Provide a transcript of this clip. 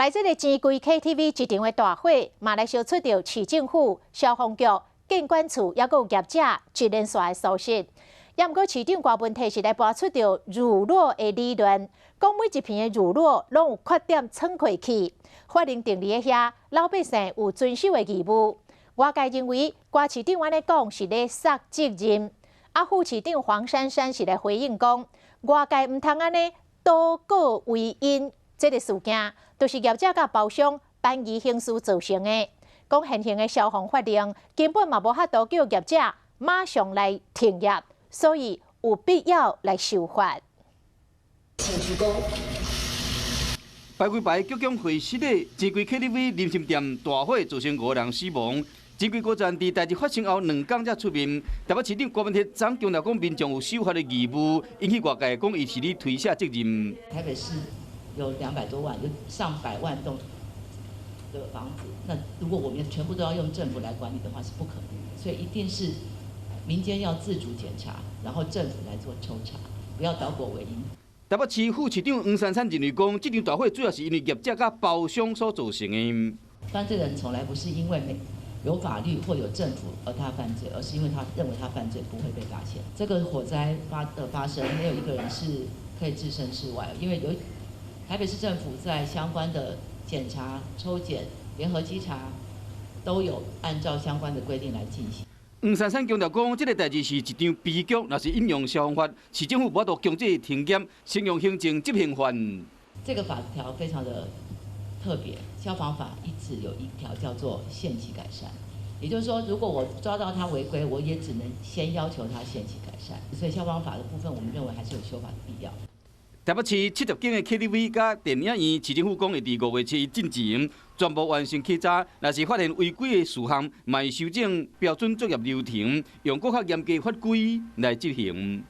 来这个钱柜 KTV 一场的大火，嘛来烧出着市政府、消防局、监管处，还有业者一连串的疏失。也毋过市长大问题是来搬出着乳酪的理论，讲每一片的乳酪拢有缺点撑开去，法令定理的遐，老百姓有遵守的义务。外界认为，瓜市长安尼讲是咧撒责任，副市长黄珊珊是来回应讲，外界毋通安尼倒果为因。这个事件都是业者甲包商办疑行事造成的。讲现行的消防法令根本嘛无法度叫业者马上来停业，所以有必要来修法。排规排局长会室的钱柜 KTV 林心店大火造成5人死亡。钱柜国站伫代志发生后2天才出面，台北市长郭文铁昨强调讲民众有守法的义务，引起外界讲伊是咧推卸责任。台北市有200多万，有上百万栋的房子，那如果我们全部都要用政府来管理的话，是不可能的。所以一定是民间要自主检查，然后政府来做抽查，不要倒果为因。台北市副市长黄珊珊认为讲，这场大火主要是因为业者甲包商所造成的。犯罪人从来不是因为有法律或有政府而他犯罪，而是因为他认为他犯罪不会被发现。这个火灾发生，没有一个人是可以置身事外，因为台北市政府在相关的检查、抽检、联合稽查，都有按照相关的规定来进行。黄珊珊强调讲，这个代志是一场悲剧，若是引用消防法，市政府无法度强制停业，适用行政执行法。这个法条非常的特别，消防法一直有一条叫做限期改善，也就是说，如果我抓到他违规，我也只能先要求他限期改善。所以消防法的部分，我们认为还是有修法的必要。台北市70间的 KTV 甲电影院，市政府讲会伫5月7日进前全部完成稽查，若是发现违规的事项，嘛会修正标准作业流程，用更较严格法规来执行。